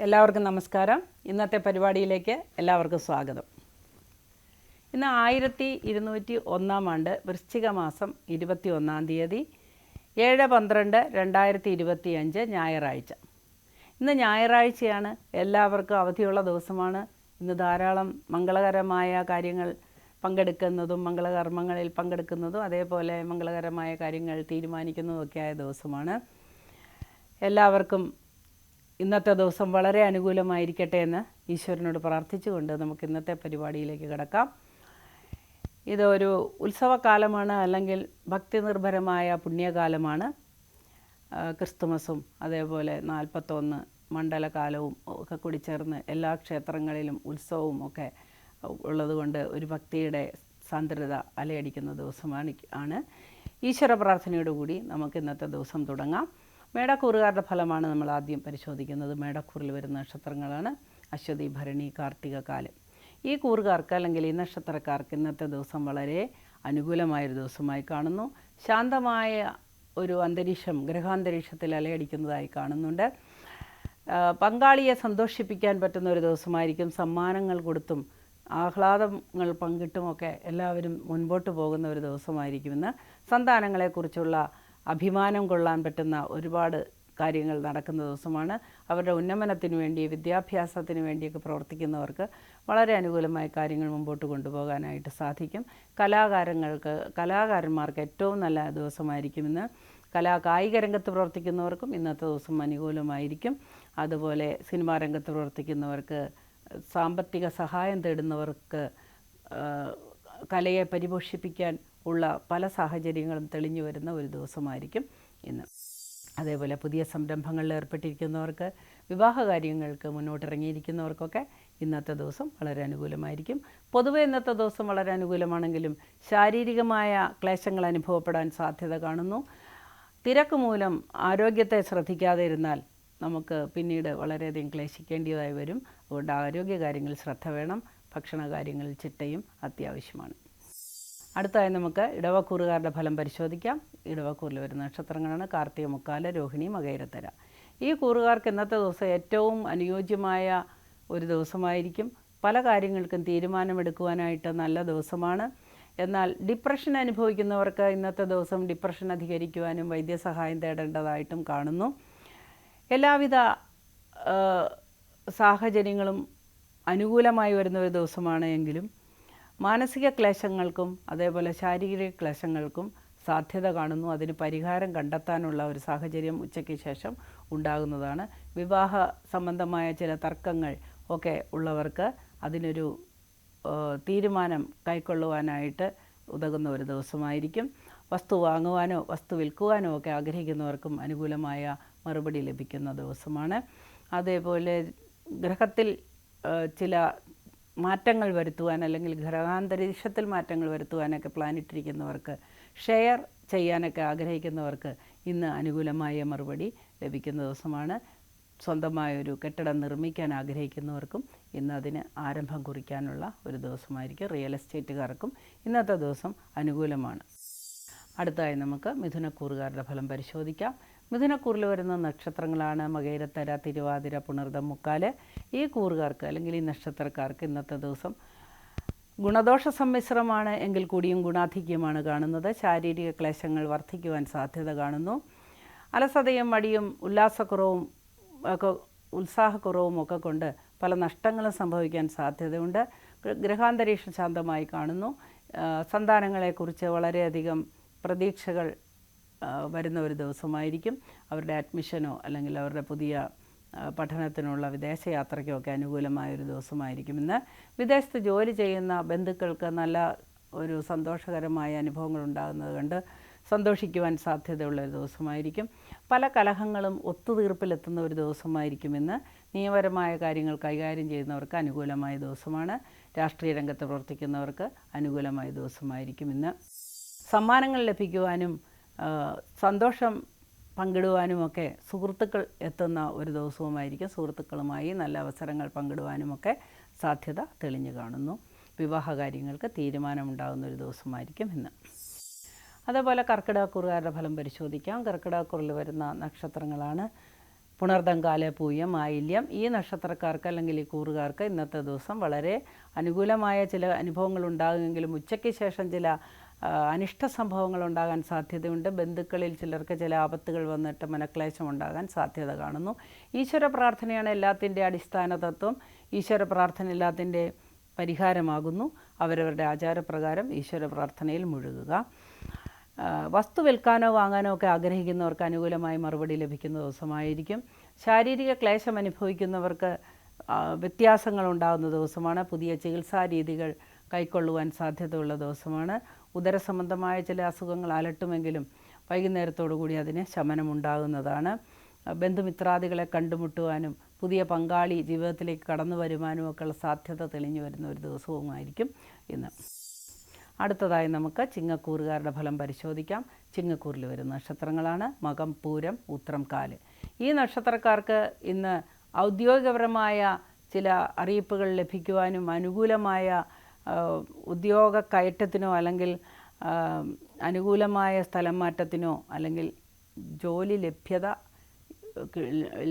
എല്ലാവർക്കും നമസ്കാരം. ഇന്നത്തെ പരിപാടിയിലേക്ക് എല്ലാവർക്കും സ്വാഗതം. ഇന്ന് 1201 ആണ്ട് വൃശ്ചിക മാസം 21 തീയതി 7/12/2025 ഞായറാഴ്ച. ഇന്ന് ഞായറാഴ്ചയാണ്, എല്ലാവർക്കും അവധിയുള്ള ദിവസമാണ്. ഇന്ന് ധാരാളം മംഗളകരമായ കാര്യങ്ങൾ പങ്കെടുക്കുന്നതും മംഗളകർമ്മങ്ങളിൽ പങ്കെടുക്കുന്നതും അതേപോലെ മംഗളകരമായ കാര്യങ്ങൾ തീരുമാനിക്കുന്നതുമൊക്കെയായ ദിവസമാണ്. എല്ലാവർക്കും ഇന്നത്തെ ദിവസം വളരെ അനുകൂലമായിരിക്കട്ടെ എന്ന് ഈശ്വരനോട് പ്രാർത്ഥിച്ചുകൊണ്ട് നമുക്ക് ഇന്നത്തെ പരിപാടിയിലേക്ക് കിടക്കാം. ഇതൊരു ഉത്സവകാലമാണ്, അല്ലെങ്കിൽ ഭക്തി നിർഭരമായ പുണ്യകാലമാണ്. ക്രിസ്തുമസും അതേപോലെ 41 മണ്ഡലകാലവും ഒക്കെ കൂടി ചേർന്ന് എല്ലാ ക്ഷേത്രങ്ങളിലും ഉത്സവവും ഒക്കെ ഉള്ളതുകൊണ്ട് ഒരു ഭക്തിയുടെ സാന്ദ്രത അലയടിക്കുന്ന ദിവസമാണ്. ഈശ്വര പ്രാർത്ഥനയോടുകൂടി നമുക്ക് ഇന്നത്തെ ദിവസം തുടങ്ങാം. മേടക്കൂറുകാരുടെ ഫലമാണ് നമ്മൾ ആദ്യം പരിശോധിക്കുന്നത്. മേടക്കൂറിൽ വരുന്ന നക്ഷത്രങ്ങളാണ് അശ്വതി, ഭരണി, കാർത്തിക, കാലം. ഈ കൂറുകാർക്ക് അല്ലെങ്കിൽ ഈ നക്ഷത്രക്കാർക്ക് ഇന്നത്തെ ദിവസം വളരെ അനുകൂലമായൊരു ദിവസമായി കാണുന്നു. ശാന്തമായ ഒരു അന്തരീക്ഷം ഗ്രഹാന്തരീക്ഷത്തിൽ അലയടിക്കുന്നതായി കാണുന്നുണ്ട്. പങ്കാളിയെ സന്തോഷിപ്പിക്കാൻ പറ്റുന്ന ഒരു ദിവസമായിരിക്കും. സമ്മാനങ്ങൾ കൊടുത്തും ആഹ്ലാദങ്ങൾ പങ്കിട്ടുമൊക്കെ എല്ലാവരും മുൻപോട്ട് പോകുന്ന ഒരു ദിവസമായിരിക്കുമെന്ന്. സന്താനങ്ങളെക്കുറിച്ചുള്ള അഭിമാനം കൊള്ളാൻ പറ്റുന്ന ഒരുപാട് കാര്യങ്ങൾ നടക്കുന്ന ദിവസമാണ്. അവരുടെ ഉന്നമനത്തിന് വേണ്ടി, വിദ്യാഭ്യാസത്തിന് വേണ്ടിയൊക്കെ പ്രവർത്തിക്കുന്നവർക്ക് വളരെ അനുകൂലമായ കാര്യങ്ങൾ മുമ്പോട്ട് കൊണ്ടുപോകാനായിട്ട് സാധിക്കും. കലാകാരന്മാർക്ക് ഏറ്റവും നല്ല ദിവസമായിരിക്കുമെന്ന്. കായിക രംഗത്ത് പ്രവർത്തിക്കുന്നവർക്കും ഇന്നത്തെ ദിവസം അനുകൂലമായിരിക്കും. അതുപോലെ സിനിമാ രംഗത്ത് പ്രവർത്തിക്കുന്നവർക്ക്, സാമ്പത്തിക സഹായം തേടുന്നവർക്ക്, കലയെ പരിപോഷിപ്പിക്കാൻ ഉള്ള പല സാഹചര്യങ്ങളും തെളിഞ്ഞു വരുന്ന ഒരു ദിവസമായിരിക്കും ഇന്ന്. അതേപോലെ പുതിയ സംരംഭങ്ങളിൽ ഏർപ്പെട്ടിരിക്കുന്നവർക്ക്, വിവാഹ കാര്യങ്ങൾക്ക് മുന്നോട്ടിറങ്ങിയിരിക്കുന്നവർക്കൊക്കെ ഇന്നത്തെ ദിവസം വളരെ അനുകൂലമായിരിക്കും. പൊതുവെ ഇന്നത്തെ ദിവസം വളരെ അനുകൂലമാണെങ്കിലും ശാരീരികമായ ക്ലേശങ്ങൾ അനുഭവപ്പെടാൻ സാധ്യത കാണുന്നു. തിരക്ക് മൂലം ആരോഗ്യത്തെ ശ്രദ്ധിക്കാതെ ഇരുന്നാൽ നമുക്ക് പിന്നീട് വളരെയധികം ക്ലേശിക്കേണ്ടതായി വരും. അതുകൊണ്ട് ആരോഗ്യകാര്യങ്ങളിൽ ശ്രദ്ധ വേണം. ഭക്ഷണ കാര്യങ്ങളിൽ ചിട്ടയും അത്യാവശ്യമാണ്. അടുത്തതായി നമുക്ക് ഇടവക്കൂറുകാരുടെ ഫലം പരിശോധിക്കാം. ഇടവക്കൂറിൽ വരുന്ന നക്ഷത്രങ്ങളാണ് കാർത്തിക, മുക്കാല, രോഹിണി, മകയിരത്തര. ഈ കൂറുകാർക്ക് ഇന്നത്തെ ദിവസം ഏറ്റവും അനുയോജ്യമായ ഒരു ദിവസമായിരിക്കും. പല കാര്യങ്ങൾക്കും തീരുമാനമെടുക്കുവാനായിട്ട് നല്ല ദിവസമാണ്. എന്നാൽ ഡിപ്രഷൻ അനുഭവിക്കുന്നവർക്ക് ഇന്നത്തെ ദിവസം ഡിപ്രഷൻ അധികരിക്കുവാനും വൈദ്യസഹായം തേടേണ്ടതായിട്ടും കാണുന്നു. എല്ലാവിധ സാഹചര്യങ്ങളും അനുകൂലമായി വരുന്ന ഒരു ദിവസമാണ് എങ്കിലും മാനസിക ക്ലേശങ്ങൾക്കും അതേപോലെ ശാരീരിക ക്ലേശങ്ങൾക്കും സാധ്യത കാണുന്നു. അതിന് പരിഹാരം കണ്ടെത്താനുള്ള ഒരു സാഹചര്യം ഉച്ചയ്ക്ക് ശേഷം ഉണ്ടാകുന്നതാണ്. വിവാഹ സംബന്ധമായ ചില തർക്കങ്ങൾ ഒക്കെ ഉള്ളവർക്ക് അതിനൊരു തീരുമാനം കൈക്കൊള്ളുവാനായിട്ട് ഉതകുന്ന ഒരു ദിവസമായിരിക്കും. വസ്തു വാങ്ങുവാനോ വസ്തു വിൽക്കുവാനോ ഒക്കെ ആഗ്രഹിക്കുന്നവർക്കും അനുകൂലമായ മറുപടി ലഭിക്കുന്ന ദിവസമാണ്. അതേപോലെ ഗ്രഹത്തിൽ ചില മാറ്റങ്ങൾ വരുത്തുവാൻ, അല്ലെങ്കിൽ ഗ്രഹാന്തരീക്ഷത്തിൽ മാറ്റങ്ങൾ വരുത്തുവാനൊക്കെ പ്ലാനിട്ടിരിക്കുന്നവർക്ക്, ഷെയർ ചെയ്യാനൊക്കെ ആഗ്രഹിക്കുന്നവർക്ക് ഇന്ന് അനുകൂലമായ മറുപടി ലഭിക്കുന്ന ദിവസമാണ്. സ്വന്തമായൊരു കെട്ടിടം നിർമ്മിക്കാൻ ആഗ്രഹിക്കുന്നവർക്കും ഇന്ന് അതിന് ആരംഭം കുറിക്കാനുള്ള ഒരു ദിവസമായിരിക്കും. റിയൽ എസ്റ്റേറ്റുകാർക്കും ഇന്നത്തെ ദിവസം അനുകൂലമാണ്. അടുത്തതായി നമുക്ക് മിഥുനക്കൂറുകാരുടെ ഫലം പരിശോധിക്കാം. മിഥുനക്കൂറിൽ വരുന്ന നക്ഷത്രങ്ങളാണ് മകയിരത്തര, തിരുവാതിര, പുണർദം, മുക്കാല്. ഈ കൂറുകാർക്ക് അല്ലെങ്കിൽ ഈ നക്ഷത്രക്കാർക്ക് ഇന്നത്തെ ദിവസം ഗുണദോഷ സമ്മിശ്രമാണ് എങ്കിൽ കൂടിയും ഗുണാധിക്യമാണ് കാണുന്നത്. ശാരീരിക ക്ലേശങ്ങൾ വർദ്ധിക്കുവാൻ സാധ്യത കാണുന്നു. അലസതയും മടിയും ഉത്സാഹക്കുറവും ഒക്കെ കൊണ്ട് പല നഷ്ടങ്ങളും സംഭവിക്കാൻ സാധ്യതയുണ്ട്. ഗ്രഹാന്തരീക്ഷം ശാന്തമായി കാണുന്നു. സന്താനങ്ങളെക്കുറിച്ച് വളരെയധികം പ്രതീക്ഷകൾ വരുന്ന ഒരു ദിവസമായിരിക്കും. അവരുടെ അഡ്മിഷനോ അല്ലെങ്കിൽ അവരുടെ പുതിയ പഠനത്തിനുള്ള വിദേശയാത്രയ്ക്കോ ഒക്കെ അനുകൂലമായൊരു ദിവസമായിരിക്കും ഇന്ന്. വിദേശത്ത് ജോലി ചെയ്യുന്ന ബന്ധുക്കൾക്ക് നല്ല ഒരു സന്തോഷകരമായ അനുഭവങ്ങൾ ഉണ്ടാകുന്നത് കണ്ട് സന്തോഷിക്കുവാൻ സാധ്യതയുള്ളൊരു ദിവസമായിരിക്കും. പല കലഹങ്ങളും ഒത്തുതീർപ്പിലെത്തുന്ന ഒരു ദിവസമായിരിക്കും ഇന്ന്. നിയമപരമായ കാര്യങ്ങൾ കൈകാര്യം ചെയ്യുന്നവർക്ക് അനുകൂലമായ ദിവസമാണ്. രാഷ്ട്രീയ രംഗത്ത് പ്രവർത്തിക്കുന്നവർക്ക് അനുകൂലമായ ദിവസമായിരിക്കും ഇന്ന്. സമ്മാനങ്ങൾ ലഭിക്കുവാനും സന്തോഷം പങ്കിടുവാനുമൊക്കെ സുഹൃത്തുക്കൾ എത്തുന്ന ഒരു ദിവസവുമായിരിക്കും. സുഹൃത്തുക്കളുമായി നല്ല അവസരങ്ങൾ പങ്കിടുവാനുമൊക്കെ സാധ്യത തെളിഞ്ഞു കാണുന്നു. വിവാഹ കാര്യങ്ങൾക്ക് തീരുമാനമുണ്ടാകുന്ന ഒരു ദിവസമായിരിക്കും ഇന്ന്. അതേപോലെ കർക്കിടകക്കൂറുകാരുടെ ഫലം പരിശോധിക്കാം. കർക്കിടകക്കൂറിൽ വരുന്ന നക്ഷത്രങ്ങളാണ് പുണർദങ്കാല്, പൂയം, ആയില്യം ഈ നക്ഷത്രക്കാർക്ക് അല്ലെങ്കിൽ ഈ കൂറുകാർക്ക് ഇന്നത്തെ ദിവസം വളരെ അനുകൂലമായ ചില അനുഭവങ്ങൾ ഉണ്ടാകുമെങ്കിലും ഉച്ചയ്ക്ക് ശേഷം ചില അനിഷ്ട സംഭവങ്ങൾ ഉണ്ടാകാൻ സാധ്യതയുണ്ട്. ബന്ധുക്കളിൽ ചിലർക്ക് ചില ആപത്തുകൾ വന്നിട്ട് മനക്ലേശം ഉണ്ടാകാൻ സാധ്യത കാണുന്നു. ഈശ്വര പ്രാർത്ഥനയാണ് എല്ലാത്തിൻ്റെ അടിസ്ഥാന തത്വം. ഈശ്വര പ്രാർത്ഥന എല്ലാത്തിൻ്റെ പരിഹാരമാകുന്നു. അവരവരുടെ ആചാരപ്രകാരം ഈശ്വര പ്രാർത്ഥനയിൽ മുഴുകുക. വസ്തു വിൽക്കാനോ വാങ്ങാനോ ഒക്കെ ആഗ്രഹിക്കുന്നവർക്ക് അനുകൂലമായി മറുപടി ലഭിക്കുന്ന ദിവസമായിരിക്കും. ശാരീരിക ക്ലേശം അനുഭവിക്കുന്നവർക്ക് വ്യത്യാസങ്ങൾ ഉണ്ടാകുന്ന ദിവസമാണ്. പുതിയ ചികിത്സാ രീതികൾ കൈക്കൊള്ളുവാൻ സാധ്യതയുള്ള ദിവസമാണ്. ഉദരസംബന്ധമായ ചില അസുഖങ്ങൾ അലട്ടുമെങ്കിലും വൈകുന്നേരത്തോടു കൂടി അതിന് ശമനമുണ്ടാകുന്നതാണ്. ബന്ധുമിത്രാദികളെ കണ്ടുമുട്ടുവാനും പുതിയ പങ്കാളി ജീവിതത്തിലേക്ക് കടന്നു വരുവാനും ഒക്കെയുള്ള സാധ്യത തെളിഞ്ഞു വരുന്ന ഒരു ദിവസവുമായിരിക്കും ഇന്ന്. അടുത്തതായി നമുക്ക് ചിങ്ങക്കൂറുകാരുടെ ഫലം പരിശോധിക്കാം. ചിങ്ങക്കൂറിൽ വരുന്ന നക്ഷത്രങ്ങളാണ് മകം, പൂരം, ഉത്രം, കാല്. ഈ നക്ഷത്രക്കാർക്ക് ഇന്ന് ഔദ്യോഗികപരമായ ചില അറിയിപ്പുകൾ ലഭിക്കുവാനും അനുകൂലമായ ഉദ്യോഗ കയറ്റത്തിനോ അല്ലെങ്കിൽ അനുകൂലമായ സ്ഥലം മാറ്റത്തിനോ അല്ലെങ്കിൽ ജോലി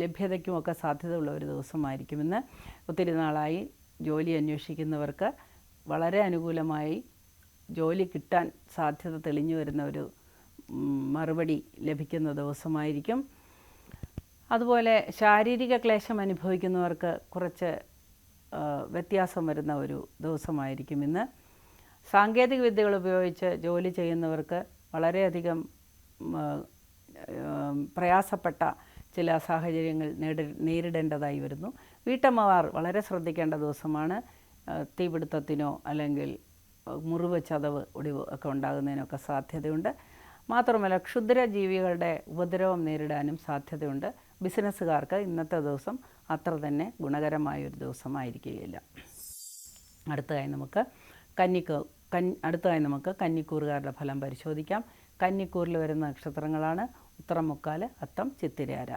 ലഭ്യതയ്ക്കുമൊക്കെ സാധ്യതയുള്ള ഒരു ദിവസമായിരിക്കുമെന്ന്. ഒത്തിരി നാളായി ജോലി അന്വേഷിക്കുന്നവർക്ക് വളരെ അനുകൂലമായി ജോലി കിട്ടാൻ സാധ്യത തെളിഞ്ഞു വരുന്ന ഒരു മറുപടി ലഭിക്കുന്ന ദിവസമായിരിക്കും. അതുപോലെ ശാരീരിക ക്ലേശം അനുഭവിക്കുന്നവർക്ക് കുറച്ച് വ്യത്യാസം വരുന്ന ഒരു ദിവസമായിരിക്കും ഇന്ന്. സാങ്കേതിക വിദ്യകൾ ഉപയോഗിച്ച് ജോലി ചെയ്യുന്നവർക്ക് വളരെയധികം പ്രയാസപ്പെട്ട ചില സാഹചര്യങ്ങൾ നേരിടേണ്ടതായി വരുന്നു. വീട്ടമ്മമാർ വളരെ ശ്രദ്ധിക്കേണ്ട ദിവസമാണ്. തീപിടുത്തത്തിനോ അല്ലെങ്കിൽ മുറിവ്, ചതവ്, ഒടിവ് ഒക്കെ ഉണ്ടാകുന്നതിനൊക്കെ സാധ്യതയുണ്ട്. മാത്രമല്ല ക്ഷുദ്രജീവികളുടെ ഉപദ്രവം നേരിടാനും സാധ്യതയുണ്ട്. ബിസിനസ്സുകാർക്ക് ഇന്നത്തെ ദിവസം അത്ര തന്നെ ഗുണകരമായൊരു ദിവസമായിരിക്കുകയില്ല. അടുത്തതായി നമുക്ക് കന്നിക്കൂറുകാരുടെ ഫലം പരിശോധിക്കാം. കന്നിക്കൂറിൽ വരുന്ന നക്ഷത്രങ്ങളാണ് ഉത്രം, മുക്കാല്, അത്തം, ചിത്തിരയാര.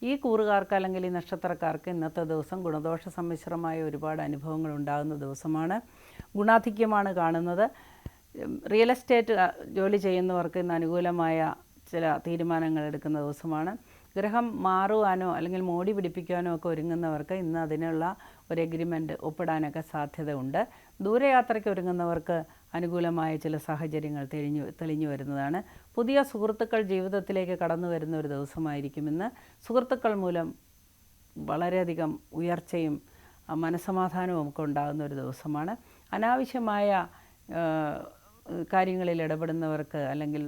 ഈ കൂറുകാർക്ക് അല്ലെങ്കിൽ ഈ നക്ഷത്രക്കാർക്ക് ഇന്നത്തെ ദിവസം ഗുണദോഷ സമ്മിശ്രമായ ഒരുപാട് അനുഭവങ്ങൾ ഉണ്ടാകുന്ന ദിവസമാണ്. ഗുണാധിക്യമാണ് കാണുന്നത്. റിയൽ എസ്റ്റേറ്റ് ജോലി ചെയ്യുന്നവർക്ക് ഇന്ന് അനുകൂലമായ ചില തീരുമാനങ്ങൾ എടുക്കുന്ന ദിവസമാണ്. ഗ്രഹം മാറുവാനോ അല്ലെങ്കിൽ മോടി പിടിപ്പിക്കാനോ ഒക്കെ ഒരുങ്ങുന്നവർക്ക് ഇന്ന് അതിനുള്ള ഒരു എഗ്രിമെൻ്റ് ഒപ്പിടാനൊക്കെ സാധ്യത ഉണ്ട്. ദൂരയാത്രയ്ക്ക് ഒരുങ്ങുന്നവർക്ക് അനുകൂലമായ ചില സാഹചര്യങ്ങൾ തെളിഞ്ഞു വരുന്നതാണ്. പുതിയ സുഹൃത്തുക്കൾ ജീവിതത്തിലേക്ക് കടന്നു വരുന്ന ഒരു ദിവസമായിരിക്കും ഇന്ന്. സുഹൃത്തുക്കൾ മൂലം വളരെയധികം ഉയർച്ചയും മനസ്സമാധാനവും ഒക്കെ ഉണ്ടാകുന്ന ഒരു ദിവസമാണ്. അനാവശ്യമായ കാര്യങ്ങളിൽ ഇടപെടുന്നവർക്ക് അല്ലെങ്കിൽ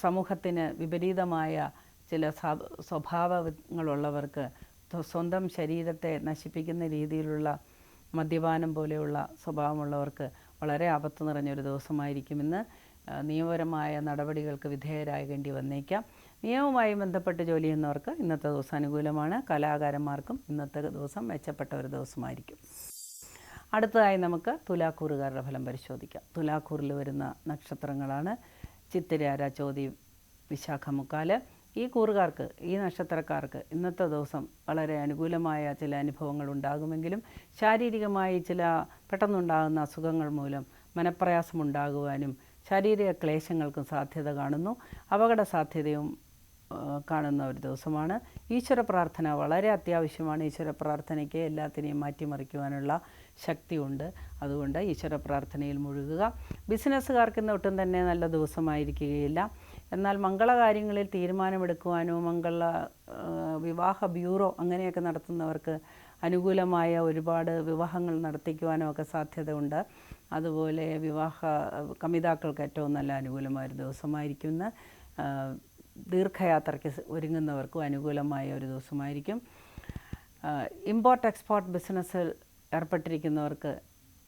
സമൂഹത്തിന് വിപരീതമായ ചില സ്വഭാവങ്ങളുള്ളവർക്ക് സ്വന്തം ശരീരത്തെ നശിപ്പിക്കുന്ന രീതിയിലുള്ള മദ്യപാനം പോലെയുള്ള സ്വഭാവമുള്ളവർക്ക് വളരെ ആപത്ത് നിറഞ്ഞൊരു ദിവസമായിരിക്കുമെന്ന്. നിയമപരമായ നടപടികൾക്ക് വിധേയരാകേണ്ടി വന്നേക്കാം. നിയമവുമായി ബന്ധപ്പെട്ട് ജോലി ചെയ്യുന്നവർക്ക് ഇന്നത്തെ ദിവസം അനുകൂലമാണ്. കലാകാരന്മാർക്കും ഇന്നത്തെ ദിവസം മെച്ചപ്പെട്ട ഒരു ദിവസമായിരിക്കും. അടുത്തതായി നമുക്ക് തുലാക്കൂറുകാരുടെ ഫലം പരിശോധിക്കാം. തുലാക്കൂറിൽ വരുന്ന നക്ഷത്രങ്ങളാണ് ചിത്തിര, ചോതി, വിശാഖ, മുക്കാല്. ഈ കൂറുകാർക്ക്, ഈ നക്ഷത്രക്കാർക്ക് ഇന്നത്തെ ദിവസം വളരെ അനുകൂലമായ ചില അനുഭവങ്ങൾ ഉണ്ടാകുമെങ്കിലും ശാരീരികമായി ചില പെട്ടെന്നുണ്ടാകുന്ന അസുഖങ്ങൾ മൂലം മനപ്രയാസമുണ്ടാകുവാനും ശാരീരിക ക്ലേശങ്ങൾക്കും സാധ്യത കാണുന്നു. അപകട സാധ്യതയും കാണുന്ന ഒരു ദിവസമാണ്. ഈശ്വര പ്രാർത്ഥന വളരെ അത്യാവശ്യമാണ്. ഈശ്വര പ്രാർത്ഥനയ്ക്ക് എല്ലാത്തിനെയും മാറ്റിമറിക്കുവാനുള്ള ശക്തിയുണ്ട്. അതുകൊണ്ട് ഈശ്വര പ്രാർത്ഥനയിൽ മുഴുകുക. ബിസിനസ്സുകാർക്ക് ഇന്ന് ഒട്ടും തന്നെ നല്ല ദിവസമായിരിക്കുകയില്ല. എന്നാൽ മംഗളകാര്യങ്ങളിൽ തീരുമാനമെടുക്കുവാനോ വിവാഹ ബ്യൂറോ അങ്ങനെയൊക്കെ നടത്തുന്നവർക്ക് അനുകൂലമായ ഒരുപാട് വിവാഹങ്ങൾ നടത്തിക്കുവാനോ ഒക്കെ സാധ്യതയുണ്ട്. അതുപോലെ കമിതാക്കൾക്ക് ഏറ്റവും നല്ല അനുകൂലമായൊരു ദിവസമായിരിക്കും. ദീർഘയാത്രയ്ക്ക് ഒരുങ്ങുന്നവർക്കും അനുകൂലമായ ഒരു ദിവസമായിരിക്കും. ഇമ്പോർട്ട് എക്സ്പോർട്ട് ബിസിനസ്സിൽ ഏർപ്പെട്ടിരിക്കുന്നവർക്ക്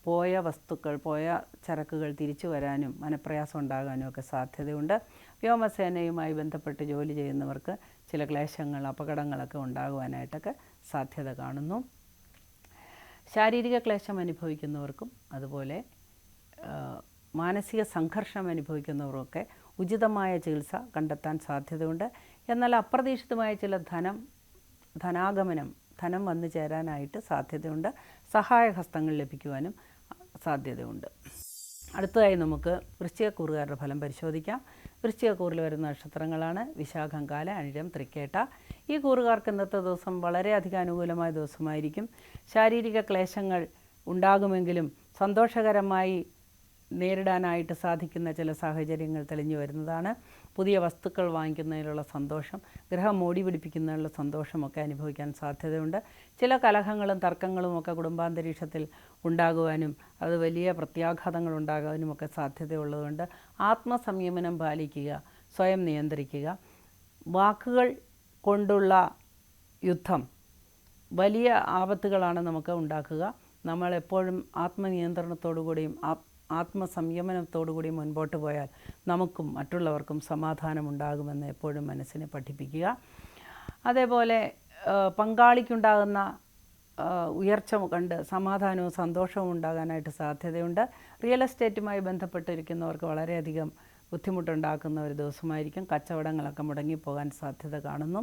പോയ ചരക്കുകൾ തിരിച്ചു വരാനും മനപ്രയാസം ഉണ്ടാകാനും ഒക്കെ സാധ്യതയുണ്ട്. വ്യോമസേനയുമായി ബന്ധപ്പെട്ട് ജോലി ചെയ്യുന്നവർക്ക് ചില ക്ലേശങ്ങൾ, അപകടങ്ങളൊക്കെ ഉണ്ടാകുവാനായിട്ടൊക്കെ സാധ്യത കാണുന്നു. ശാരീരിക ക്ലേശം അനുഭവിക്കുന്നവർക്കും അതുപോലെ മാനസിക സംഘർഷം അനുഭവിക്കുന്നവർക്കൊക്കെ ഉചിതമായ ചികിത്സ കണ്ടെത്താൻ സാധ്യതയുണ്ട്. എന്നാൽ അപ്രതീക്ഷിതമായ ചില ധനം വന്നു ചേരാനായിട്ട് സാധ്യതയുണ്ട്. സഹായഹസ്തങ്ങൾ ലഭിക്കുവാനും സാധ്യതയുണ്ട്. അടുത്തതായി നമുക്ക് വൃശ്ചികക്കൂറുകാരുടെ ഫലം പരിശോധിക്കാം. വൃശ്ചികക്കൂറിൽ വരുന്ന നക്ഷത്രങ്ങളാണ് വിശാഖം, കാല, അനിഴം, തൃക്കേട്ട. ഈ കൂറുകാർക്ക് ഇന്നത്തെ ദിവസം വളരെയധികം അനുകൂലമായ ദിവസമായിരിക്കും. ശാരീരിക ക്ലേശങ്ങൾ ഉണ്ടാകുമെങ്കിലും സന്തോഷകരമായി നേരിടാനായിട്ട് സാധിക്കുന്ന ചില സാഹചര്യങ്ങൾ തെളിഞ്ഞു വരുന്നതാണ്. പുതിയ വസ്തുക്കൾ വാങ്ങിക്കുന്നതിലുള്ള സന്തോഷം, ഗ്രഹം മോടി പിടിപ്പിക്കുന്നതിനുള്ള സന്തോഷമൊക്കെ അനുഭവിക്കാൻ സാധ്യതയുണ്ട്. ചില കലഹങ്ങളും തർക്കങ്ങളും ഒക്കെ കുടുംബാന്തരീക്ഷത്തിൽ ഉണ്ടാകുവാനും അത് വലിയ പ്രത്യാഘാതങ്ങൾ ഉണ്ടാകാനുമൊക്കെ സാധ്യതയുള്ളതുകൊണ്ട് ആത്മസംയമനം പാലിക്കുക, സ്വയം നിയന്ത്രിക്കുക. വാക്കുകൾ കൊണ്ടുള്ള യുദ്ധം വലിയ ആപത്തുകളാണ് നമുക്ക് ഉണ്ടാക്കുക. നമ്മളെപ്പോഴും ആത്മനിയന്ത്രണത്തോടുകൂടിയും ആത്മസംയമനത്തോടുകൂടി മുൻപോട്ട് പോയാൽ നമുക്കും മറ്റുള്ളവർക്കും സമാധാനമുണ്ടാകുമെന്ന് എപ്പോഴും മനസ്സിനെ പഠിപ്പിക്കുക. അതേപോലെ പങ്കാളിക്കുണ്ടാകുന്ന ഉയർച്ച കണ്ട് സമാധാനവും സന്തോഷവും ഉണ്ടാകാനായിട്ട് സാധ്യതയുണ്ട്. റിയൽ എസ്റ്റേറ്റുമായി ബന്ധപ്പെട്ടിരിക്കുന്നവർക്ക് വളരെയധികം ബുദ്ധിമുട്ടുണ്ടാക്കുന്ന ഒരു ദിവസമായിരിക്കും. കച്ചവടങ്ങളൊക്കെ മുടങ്ങിപ്പോകാൻ സാധ്യത കാണുന്നു.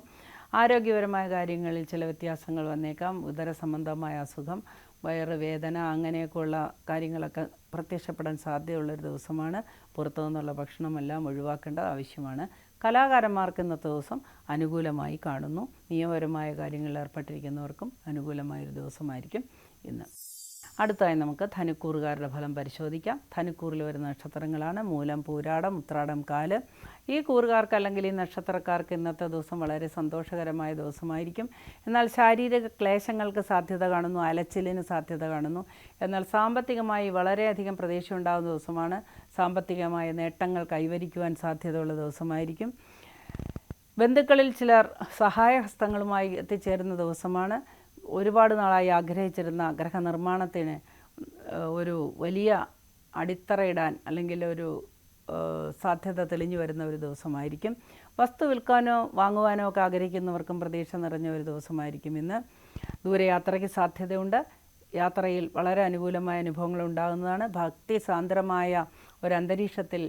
ആരോഗ്യപരമായ കാര്യങ്ങളിൽ ചില വ്യത്യാസങ്ങൾ വന്നേക്കാം. ഉദര സംബന്ധമായ അസുഖം, വയറുവേദന, അങ്ങനെയൊക്കെയുള്ള കാര്യങ്ങളൊക്കെ പ്രത്യക്ഷപ്പെടാൻ സാധ്യതയുള്ളൊരു ദിവസമാണ്. പുറത്തു നിന്നുള്ള ഭക്ഷണമെല്ലാം ഒഴിവാക്കേണ്ടത് ആവശ്യമാണ്. കലാകാരന്മാർക്ക് ഇന്നത്തെ ദിവസം അനുകൂലമായി കാണുന്നു. നിയമപരമായ കാര്യങ്ങളിൽ ഏർപ്പെട്ടിരിക്കുന്നവർക്കും അനുകൂലമായൊരു ദിവസമായിരിക്കും ഇന്ന്. അടുത്തായി നമുക്ക് ധനുക്കൂറുകാരുടെ ഫലം പരിശോധിക്കാം. ധനുക്കൂറിൽ വരുന്ന നക്ഷത്രങ്ങളാണ് മൂലം, പൂരാടം, ഉത്രാടം, കാല്. ഈ കൂറുകാർക്ക് അല്ലെങ്കിൽ ഈ നക്ഷത്രക്കാർക്ക് ഇന്നത്തെ ദിവസം വളരെ സന്തോഷകരമായ ദിവസമായിരിക്കും. എന്നാൽ ശാരീരിക ക്ലേശങ്ങൾക്ക് സാധ്യത കാണുന്നു, അലച്ചിലിന് സാധ്യത കാണുന്നു. എന്നാൽ സാമ്പത്തികമായി വളരെയധികം പ്രതീക്ഷയുണ്ടാകുന്ന ദിവസമാണ്. സാമ്പത്തികമായ നേട്ടങ്ങൾ കൈവരിക്കുവാൻ സാധ്യതയുള്ള ദിവസമായിരിക്കും. ബന്ധുക്കളിൽ ചിലർ സഹായഹസ്തങ്ങളുമായി എത്തിച്ചേരുന്ന ദിവസമാണ്. ഒരുപാട് നാളായി ആഗ്രഹിച്ചിരുന്ന ഗ്രഹനിർമ്മാണത്തിന് ഒരു വലിയ അടിത്തറയിടാൻ അല്ലെങ്കിൽ ഒരു സാധ്യത തെളിഞ്ഞു വരുന്ന ഒരു ദിവസമായിരിക്കും. വസ്തു വിൽക്കാനോ വാങ്ങുവാനോ ഒക്കെ ആഗ്രഹിക്കുന്നവർക്കും പ്രതീക്ഷ നിറഞ്ഞ ഒരു ദിവസമായിരിക്കും ഇന്ന്. ദൂരയാത്രയ്ക്ക് സാധ്യതയുണ്ട്. യാത്രയിൽ വളരെ അനുകൂലമായ അനുഭവങ്ങൾ ഉണ്ടാകുന്നതാണ്. ഭക്തി സാന്ദ്രമായ ഒരു അന്തരീക്ഷത്തിൽ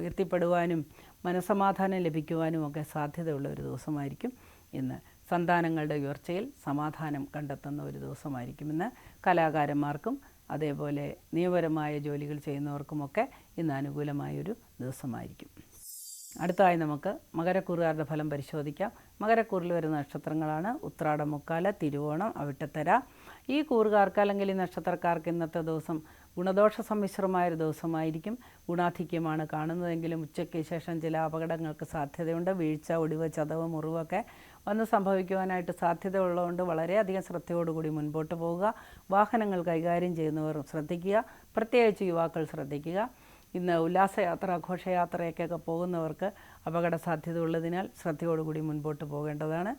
എത്തിപ്പെടുവാനും മനസ്സമാധാനം ലഭിക്കുവാനും ഒക്കെ സാധ്യതയുള്ള ഒരു ദിവസമായിരിക്കും ഇന്ന്. സന്താനങ്ങളുടെ ഉയർച്ചയിൽ സമാധാനം കണ്ടെത്തുന്ന ഒരു ദിവസമായിരിക്കും ഇന്ന്. കലാകാരന്മാർക്കും അതേപോലെ നിയമപരമായ ജോലികൾ ചെയ്യുന്നവർക്കുമൊക്കെ ഇന്ന് അനുകൂലമായൊരു ദിവസമായിരിക്കും. അടുത്തതായി നമുക്ക് മകരക്കൂറുകാരുടെ ഫലം പരിശോധിക്കാം. മകരക്കൂറിൽ വരുന്ന നക്ഷത്രങ്ങളാണ് ഉത്രാടം, മുക്കാല, തിരുവോണം, അവിട്ടത്തര. ഈ കൂറുകാർക്ക് അല്ലെങ്കിൽ ഈ നക്ഷത്രക്കാർക്ക് ഇന്നത്തെ ദിവസം ഗുണദോഷ സമ്മിശ്രമായൊരു ദിവസമായിരിക്കും. ഗുണാധിക്യമാണ് കാണുന്നതെങ്കിലും ഉച്ചയ്ക്ക് ശേഷം ചില അപകടങ്ങൾക്ക് സാധ്യതയുണ്ട്. വീഴ്ച, ഒടിവ്, ചതവ്, മുറിവൊക്കെ വന്ന് സംഭവിക്കുവാനായിട്ട് സാധ്യതയുള്ളതുകൊണ്ട് വളരെയധികം ശ്രദ്ധയോടുകൂടി മുൻപോട്ട് പോവുക. വാഹനങ്ങൾ കൈകാര്യം ചെയ്യുന്നവർ ശ്രദ്ധിക്കുക, പ്രത്യേകിച്ച് യുവാക്കൾ ശ്രദ്ധിക്കുക. ഇന്ന് ഉല്ലാസയാത്ര, ആഘോഷയാത്രയൊക്കെ പോകുന്നവർക്ക് അപകട സാധ്യത ഉള്ളതിനാൽ ശ്രദ്ധയോടുകൂടി മുൻപോട്ട് പോകേണ്ടതാണ്.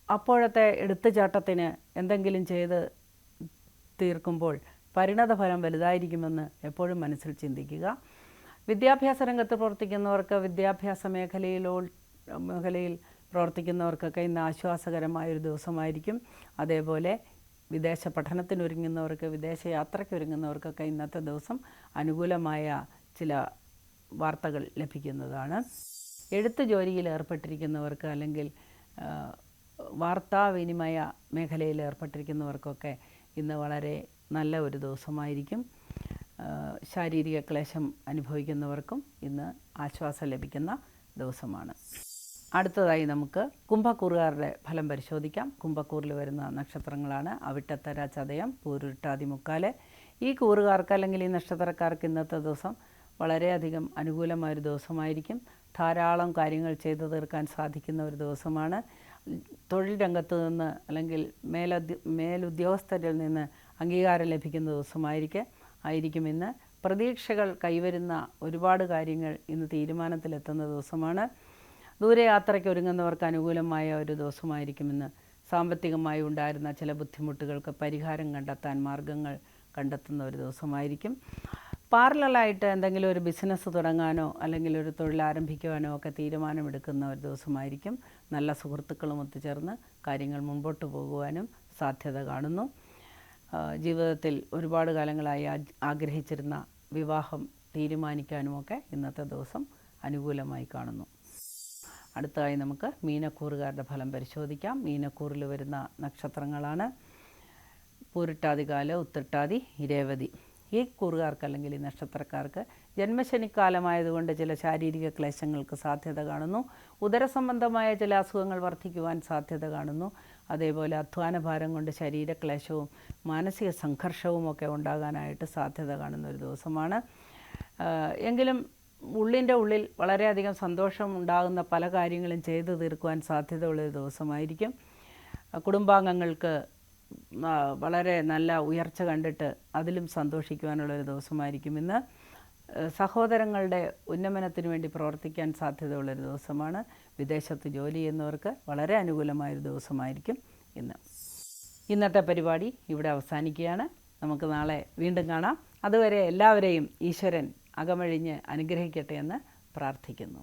അപ്പോഴത്തെ എടുത്തുചാട്ടത്തിന് എന്തെങ്കിലും ചെയ്ത് തീർക്കുമ്പോൾ പരിണതഫലം വലുതായിരിക്കുമെന്ന് എപ്പോഴും മനസ്സിൽ ചിന്തിക്കുക. വിദ്യാഭ്യാസ രംഗത്ത് പ്രവർത്തിക്കുന്നവർക്ക്, വിദ്യാഭ്യാസ മേഖലയിൽ പ്രവർത്തിക്കുന്നവർക്കൊക്കെ ഇന്ന് ആശ്വാസകരമായൊരു ദിവസമായിരിക്കും. അതേപോലെ വിദേശ പഠനത്തിനൊരുങ്ങുന്നവർക്ക്, വിദേശ യാത്രയ്ക്കൊരുങ്ങുന്നവർക്കൊക്കെ ഇന്നത്തെ ദിവസം അനുകൂലമായ ചില വാർത്തകൾ ലഭിക്കുന്നതാണ്. എഴുത്ത് ജോലിയിൽ ഏർപ്പെട്ടിരിക്കുന്നവർക്ക് അല്ലെങ്കിൽ വാർത്താവിനിമയ മേഖലയിൽ ഏർപ്പെട്ടിരിക്കുന്നവർക്കൊക്കെ ഇന്ന് വളരെ നല്ല ഒരു ദിവസമായിരിക്കും. ശാരീരിക ക്ലേശം അനുഭവിക്കുന്നവർക്കും ഇന്ന് ആശ്വാസം ലഭിക്കുന്ന ദിവസമാണ്. അടുത്തതായി നമുക്ക് കുംഭക്കൂറുകാരുടെ ഫലം പരിശോധിക്കാം. കുംഭക്കൂറിൽ വരുന്ന നക്ഷത്രങ്ങളാണ് അവിട്ടത്തര, ചതയം, പൂരുരുട്ടാതി, മുക്കാല്. ഈ കൂറുകാർക്ക് അല്ലെങ്കിൽ ഈ നക്ഷത്രക്കാർക്ക് ഇന്നത്തെ ദിവസം വളരെയധികം അനുകൂലമായൊരു ദിവസമായിരിക്കും. ധാരാളം കാര്യങ്ങൾ ചെയ്തു തീർക്കാൻ സാധിക്കുന്ന ഒരു ദിവസമാണ്. തൊഴിൽ രംഗത്ത് നിന്ന് അല്ലെങ്കിൽ മേലുദ്യോഗസ്ഥരിൽ നിന്ന് അംഗീകാരം ലഭിക്കുന്ന ദിവസമായിരിക്കും ഇന്ന്. പ്രതീക്ഷകൾ കൈവരുന്ന ഒരുപാട് കാര്യങ്ങൾ ഇന്ന് തീരുമാനത്തിലെത്തുന്ന ദിവസമാണ്. ദൂരയാത്രയ്ക്ക് ഒരുങ്ങുന്നവർക്ക് അനുകൂലമായ ഒരു ദിവസമായിരിക്കും ഇന്ന്. സാമ്പത്തികമായി ഉണ്ടായിരുന്ന ചില ബുദ്ധിമുട്ടുകൾക്ക് പരിഹാരം കണ്ടെത്താൻ മാർഗങ്ങൾ കണ്ടെത്തുന്ന ഒരു ദിവസമായിരിക്കും. പാരലലായിട്ട് എന്തെങ്കിലും ഒരു ബിസിനസ് തുടങ്ങാനോ അല്ലെങ്കിൽ ഒരു തൊഴിൽ ആരംഭിക്കുവാനോ ഒക്കെ തീരുമാനമെടുക്കുന്ന ഒരു ദിവസമായിരിക്കും. നല്ല സുഹൃത്തുക്കളും ഒത്തുചേർന്ന് കാര്യങ്ങൾ മുൻപോട്ട് പോകുവാനും സാധ്യത കാണുന്നു. ജീവിതത്തിൽ ഒരുപാട് കാലങ്ങളായി ആഗ്രഹിച്ചിരുന്ന വിവാഹം തീരുമാനിക്കാനുമൊക്കെ ഇന്നത്തെ ദിവസം അനുകൂലമായി കാണുന്നു. അടുത്തതായി നമുക്ക് മീനക്കൂറുകാരുടെ ഫലം പരിശോധിക്കാം. മീനക്കൂറിൽ വരുന്ന നക്ഷത്രങ്ങളാണ് പൂരിട്ടാതി, കാല്, ഉത്രട്ടാതി, രേവതി. ഈ കൂറുകാർക്ക് അല്ലെങ്കിൽ ഈ നക്ഷത്രക്കാർക്ക് ജന്മശനിക്കാലമായതുകൊണ്ട് ചില ശാരീരിക ക്ലേശങ്ങൾക്ക് സാധ്യത കാണുന്നു. ഉദരസംബന്ധമായ ചില അസുഖങ്ങൾ വർദ്ധിക്കുവാൻ സാധ്യത കാണുന്നു. അതേപോലെ അധ്വാനഭാരം കൊണ്ട് ശരീരക്ലേശവും മാനസിക സംഘർഷവും ഒക്കെ ഉണ്ടാകാനായിട്ട് സാധ്യത കാണുന്ന ഒരു ദിവസമാണ്. എങ്കിലും ഉള്ളിൻ്റെ ഉള്ളിൽ വളരെയധികം സന്തോഷം ഉണ്ടാകുന്ന പല കാര്യങ്ങളും ചെയ്തു തീർക്കുവാൻ സാധ്യതയുള്ളൊരു ദിവസമായിരിക്കും. കുടുംബാംഗങ്ങൾക്ക് വളരെ നല്ല ഉയർച്ച കണ്ടിട്ട് അതിലും സന്തോഷിക്കുവാനുള്ളൊരു ദിവസമായിരിക്കും ഇന്ന്. സഹോദരങ്ങളുടെ ഉന്നമനത്തിന് വേണ്ടി പ്രവർത്തിക്കാൻ സാധ്യതയുള്ളൊരു ദിവസമാണ്. വിദേശത്ത് ജോലി ചെയ്യുന്നവർക്ക് വളരെ അനുകൂലമായൊരു ദിവസമായിരിക്കും ഇന്ന്. ഇന്നത്തെ പരിപാടി ഇവിടെ അവസാനിക്കുകയാണ്. നമുക്ക് നാളെ വീണ്ടും കാണാം. അതുവരെ എല്ലാവരെയും ഈശ്വരൻ അകമഴിഞ്ഞ് അനുഗ്രഹിക്കട്ടെ എന്ന് പ്രാർത്ഥിക്കുന്നു.